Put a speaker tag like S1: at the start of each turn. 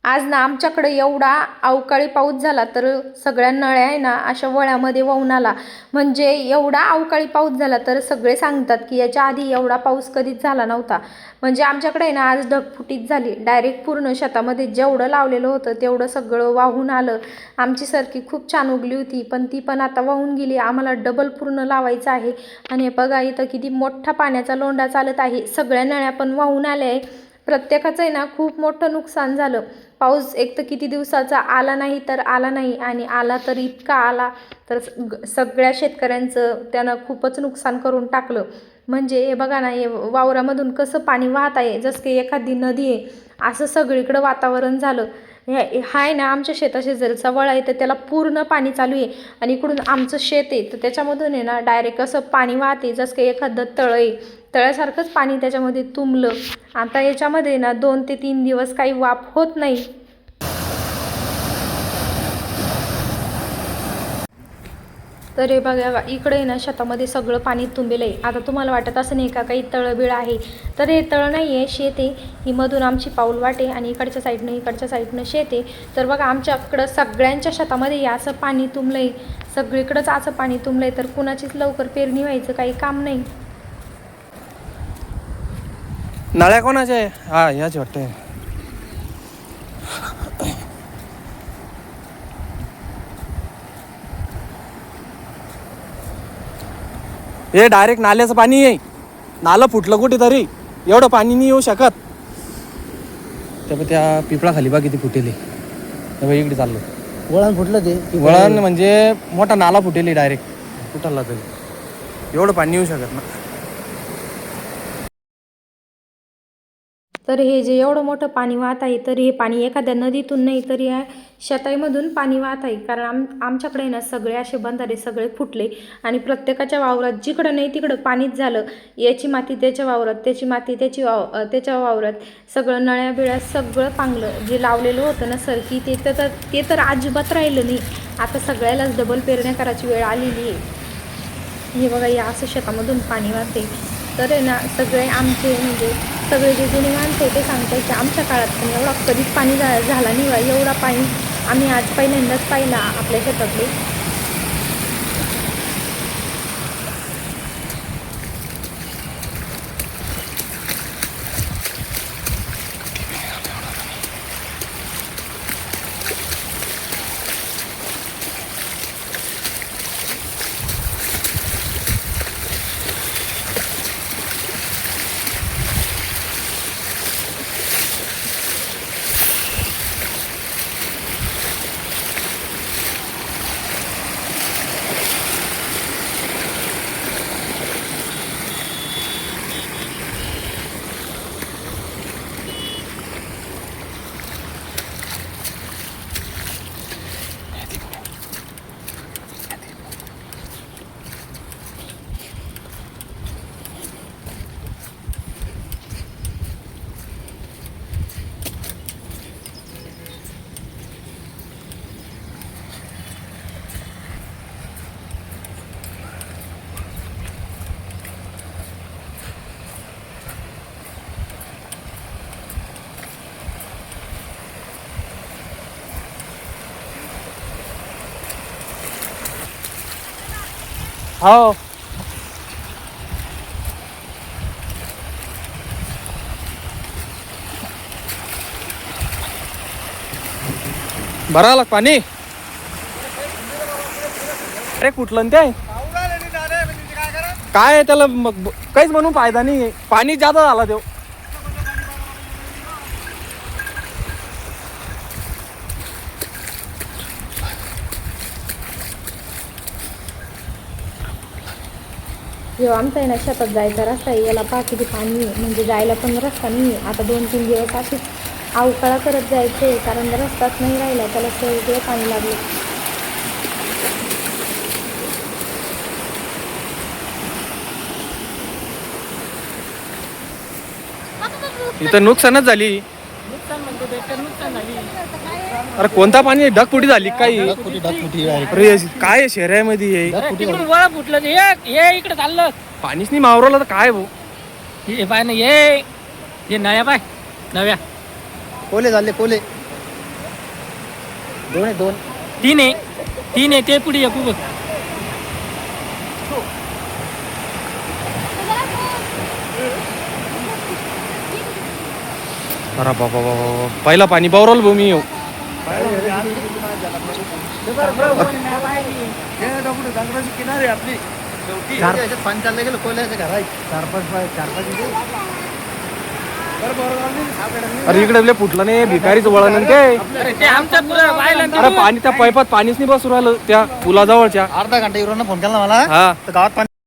S1: आज ना आमच्याकडे एवढा अवकाळी पाऊस झाला तर सगळ्या नळ्या आहे ना अशा वळ्यामध्ये वाहून आला. म्हणजे एवढा अवकाळी पाऊस झाला तर सगळे सांगतात की याच्या आधी एवढा पाऊस कधीच झाला नव्हता. म्हणजे आमच्याकडे आहे ना आज ढगफुटीच झाली. डायरेक्ट पूर्ण शेतामध्ये जेवढं लावलेलं होतं तेवढं सगळं वाहून आलं. आमची सरकी खूप छान उगली होती पण ती पण आता वाहून गेली. आम्हाला डबल पूर्ण लावायचं आहे. आणि बघा इथं किती मोठा पाण्याचा लोंढा चालत आहे. सगळ्या नळ्या पण वाहून आल्या आहे. प्रत्येकाचं आहे ना खूप मोठं नुकसान झालं. पाऊस एक तर किती दिवसाचा आला नाही तर आला नाही आणि आला तर इतका आला तर सगळ्या शेतकऱ्यांचं त्यानं खूपच नुकसान करून टाकलं. म्हणजे हे बघा ना, हे वावरामधून कसं पाणी वाहत आहे जसं की एखादी नदी आहे असं सगळीकडं वातावरण झालं. हा आहे ना आमच्या शेताशेजारचा वळा आहे तर त्याला पूर्ण पाणी चालू आहे. आणि इकडून आमचं शेत आहे तर त्याच्यामधून आहे ना डायरेक्ट असं पाणी वाहते जसं काही एखादं तळं आहे. तळ्यासारखंच पाणी त्याच्यामध्ये तुंबलं. आता याच्यामध्ये ना 2 ते 3 दिवस काही वाफ होत नाही. तर हे बघा इकडे ना शेतामध्ये सगळं पाणी तुंबेलं आहे. आता तुम्हाला वाटत असं नाही का काही तळबिळ आहे, तर हे तळ नाही आहे, शेत आहे. ही मधून आमची पाऊल वाटे आणि इकडच्या साईडनं शेत आहे. तर बघा आमच्याकडं सगळ्यांच्या शेतामध्ये असं पाणी तुंबलं आहे. सगळीकडंच असं पाणी तुंबलं आहे तर कुणाचीच लवकर पेरणी व्हायचं काही काम नाही.
S2: नळ्या कोणाच्या आहे? हा याच वाटतं. हे डायरेक्ट नाल्याचं पाणी आहे. नालं फुटलं कुठेतरी, एवढं पाणी नाही येऊ शकत. त्या पिपळाखाली बा किती फुटेले. इकडे चाललो
S3: वळण फुटलं ते
S2: वळण म्हणजे मोठा नाला फुटेले डायरेक्ट कुठला तरी, एवढं पाणी येऊ शकत ना.
S1: तर हे जे एवढं मोठं पाणी वाहत आहे तर हे पाणी एखाद्या नदीतून नाही तर या शेताईमधून पाणी वाहत आहे. कारण आमच्याकडे ना सगळे असे बंधारे सगळे फुटले आणि प्रत्येकाच्या वावरात जिकडं नाही तिकडं पाणीच झालं. याची माती त्याच्या वावरात, त्याची माती त्याच्या वावरात, सगळं नळ्या बिळ्या सगळं पांगलं. जे लावलेलं होतं ना सरकी ते तर अजिबात राहिलं नाही. आता सगळ्यालाच डबल पेरण्या करायची वेळ आलेली आहे. हे बघा या असं शेतामधून पाणी वाहते. तर आहे ना सगळे आमचे म्हणजे सगळे जे जुने माणसं ते सांगतात की आमच्या काळात पण एवढा कधीच पाणी झाला नाही बा. एवढा पाणी आम्ही आज पहिल्यांदाच पाहिला आपल्या शेतातले.
S2: हो भरायला पाणी अरे कुठलं ते काय आहे त्याला काहीच म्हणून फायदा नाही. पाणी जादा झाला देव.
S1: जेव्हा आमचा आहे ना शेतात जायचा रस्ता आहे याला पहा किती पाणी आहे. म्हणजे जायला पण रस्ता नाही आहे. आता 2-3 दिवस अशीच अवकाळा करत जायचं आहे कारण रस्ताच नाही राहिला. त्याला सगळं पाणी लागलं.
S2: इथं नुकसानच झाली. अरे कोणता पाणी ढगफुटी झाली काही. अरे काय शहरामध्ये
S3: वळ फुटलं ते हे इकडे चाललं
S2: पाणीच नाही मावरलं तर काय भाऊ.
S3: हे पाय ना हे नव्या पाय नव्या
S4: कोले झाले कोले
S3: दोन तीन आहे ते पुढे एक उभं.
S2: अरे बाबा बाबा पहिला पाणी बावरल भूमी येऊ
S3: पाणी चाललं गेलं कोयल्याचं घर आहे. चार पाच
S2: अरे इकडे लय फुटलं नाही भिकारीचं वळण काय
S3: अरे ते आमच्या पुढं बायला
S2: अरे पाणी त्या पाईपात पाणीच नाही बसू राहिलं त्या पुलाजवळच्या.
S3: अर्धा घंटा इवरांना फोन केला मला
S2: हा
S3: तर गावात पाणी